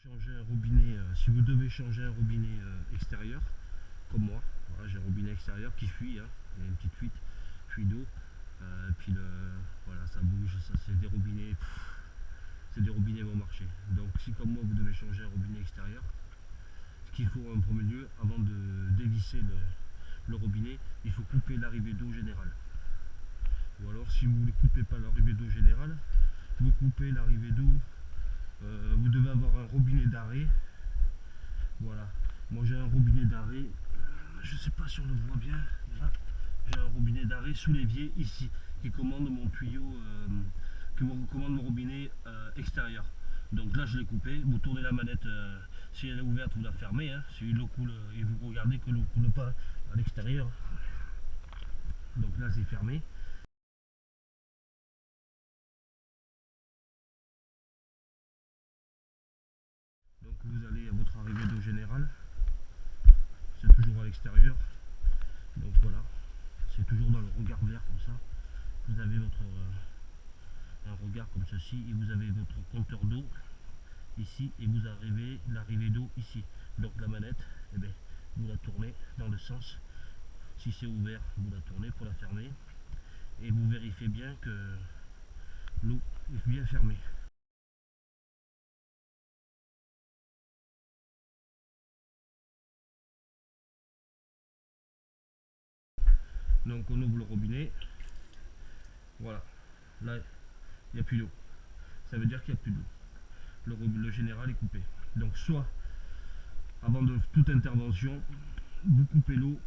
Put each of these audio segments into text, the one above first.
Changer un robinet, si vous devez changer un robinet extérieur, comme moi, voilà, j'ai un robinet extérieur qui fuit, hein, il y a une petite fuite d'eau, puis voilà, ça bouge, ça c'est des robinets, c'est des robinets bon marché. Donc si comme moi vous devez changer un robinet extérieur, ce qu'il faut en premier lieu, avant de dévisser le robinet, il faut couper l'arrivée d'eau générale. Ou alors si vous ne coupez pas l'arrivée d'eau générale, vous coupez l'arrivée d'eau. Vous devez avoir un robinet d'arrêt. Voilà. Moi j'ai un robinet d'arrêt. Je sais pas si on le voit bien. Là, j'ai un robinet d'arrêt sous l'évier ici qui commande mon tuyau, qui commande mon robinet extérieur. Donc là je l'ai coupé. Vous tournez la manette. Si elle est ouverte, vous la fermez. Hein, si l'eau coule et vous regardez que l'eau coule pas à l'extérieur. Donc là c'est fermé. Donc vous allez à votre arrivée d'eau générale. C'est toujours à l'extérieur. Donc voilà, c'est toujours dans le regard vert comme ça. Vous avez un regard comme ceci et vous avez votre compteur d'eau ici et vous avez l'arrivée d'eau ici. Donc la manette, eh bien, vous la tournez dans le sens. Si c'est ouvert, vous la tournez pour la fermer et vous vérifiez bien que l'eau est bien fermée. Donc on ouvre le robinet. Voilà, là il n'y a plus d'eau. Ça veut dire qu'il n'y a plus d'eau. Le général est coupé. Donc soit avant de toute intervention, vous coupez l'eau,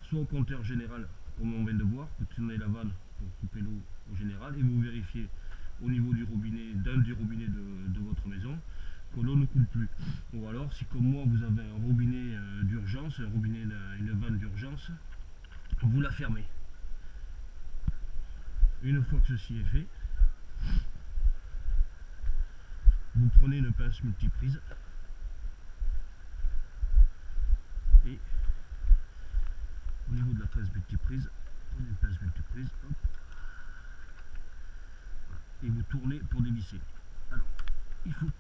soit au compteur général, comme on vient de voir, vous tournez la vanne pour couper l'eau au général, et vous vérifiez au niveau du robinet, d'un des robinets de votre maison, que l'eau ne coule plus. Ou alors, si comme moi, vous avez un robinet d'urgence, un robinet, une vanne d'urgence, vous la fermez. Une fois que ceci est fait, vous prenez une pince multiprise et au niveau de la pince multiprise, prenez une pince multiprise, hop, et vous tournez pour dévisser. Alors, il faut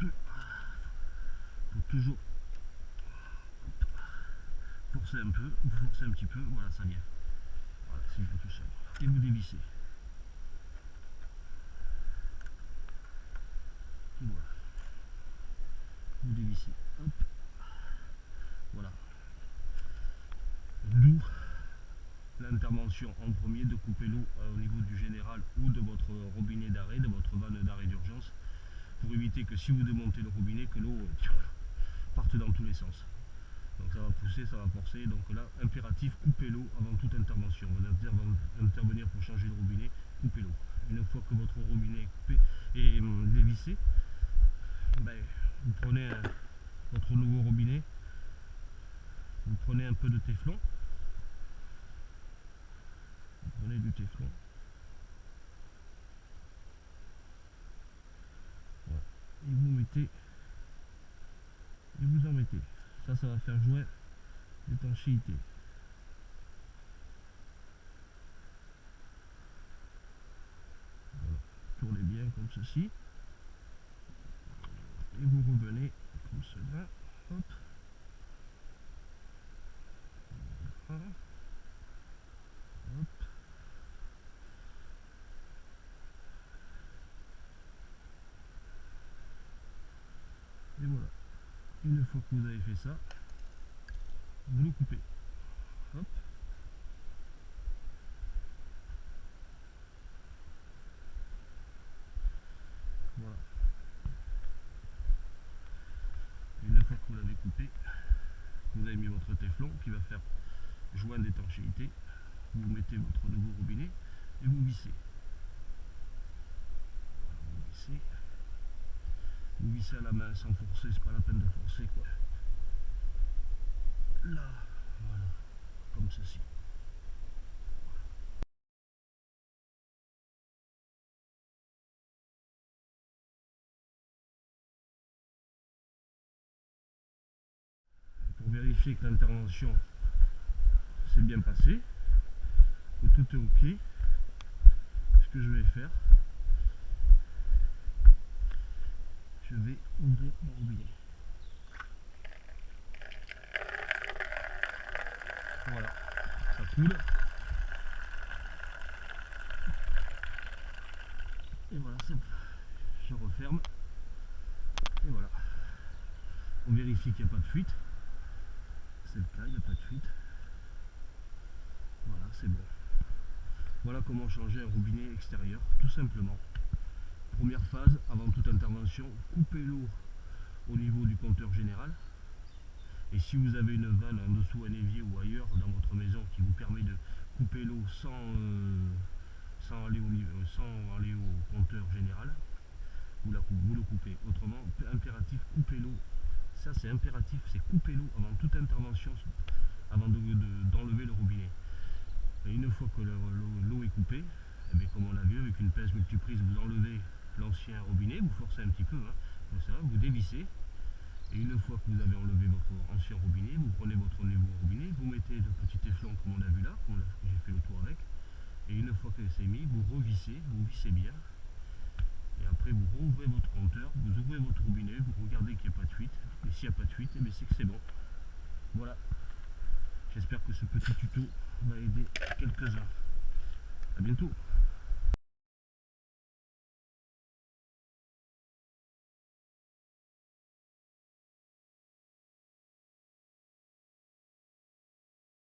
toujours forcer un peu, vous forcez un petit peu, voilà, ça vient. Voilà, c'est un peu tout seul. Et vous dévissez. Et voilà. Vous dévissez. Hop. Voilà. D'où l'intervention en premier de couper l'eau au niveau du général ou de votre robinet d'arrêt, de votre vanne d'arrêt d'urgence, pour éviter que si vous démontez le robinet, que l'eau parte dans tous les sens. Donc ça va pousser, ça va forcer. Donc là, impératif, coupez l'eau avant toute intervention. Vous allez intervenir pour changer le robinet, coupez l'eau. Une fois que votre robinet est coupé et dévissé, ben, vous prenez votre nouveau robinet, vous prenez un peu de téflon, vous prenez du téflon. Voilà. Et vous mettez, et vous en mettez. Ça va faire jouer l'étanchéité. Voilà. Tournez bien comme ceci. Et vous revenez comme cela. Hop. Voilà. Hop. Et voilà. Une fois que vous avez fait ça, vous le coupez. Hop. Voilà. Une fois que vous l'avez coupé, vous avez mis votre téflon qui va faire joint d'étanchéité. Vous mettez votre nouveau robinet et vous vissez. Voilà, vous vissez. Vous vissez à la main sans forcer, c'est pas la peine de forcer quoi. Là, voilà, comme ceci. Pour vérifier que l'intervention s'est bien passée, que tout est ok, ce que je vais faire, je vais ouvrir mon robinet. Voilà, ça coule. Et voilà, je referme. Et voilà. On vérifie qu'il n'y a pas de fuite. C'est le cas, il n'y a pas de fuite. Voilà, c'est bon. Voilà comment changer un robinet extérieur, tout simplement. Première phase, avant toute intervention, coupez l'eau au niveau du compteur général. Et si vous avez une vanne en dessous un évier ou ailleurs dans votre maison qui vous permet de couper l'eau sans aller au compteur général, vous le coupez. Autrement, impératif, coupez l'eau. Ça c'est impératif, c'est couper l'eau avant toute intervention, avant d'enlever le robinet. Et une fois que l'eau est coupée, et bien comme on l'a vu avec une pince multiprise, vous enlevez l'ancien robinet, vous forcez un petit peu, hein, comme ça, vous dévissez. Et une fois que vous avez enlevé votre ancien robinet, vous prenez votre nouveau robinet, vous mettez le petit téflon comme on a vu là, j'ai fait le tour avec. Et une fois que c'est mis, vous revissez, vous vissez bien. Et après vous rouvrez votre compteur, vous ouvrez votre robinet, vous regardez qu'il n'y a pas de fuite. Et s'il n'y a pas de fuite, eh c'est que c'est bon. Voilà. J'espère que ce petit tuto va aider quelques-uns. A bientôt.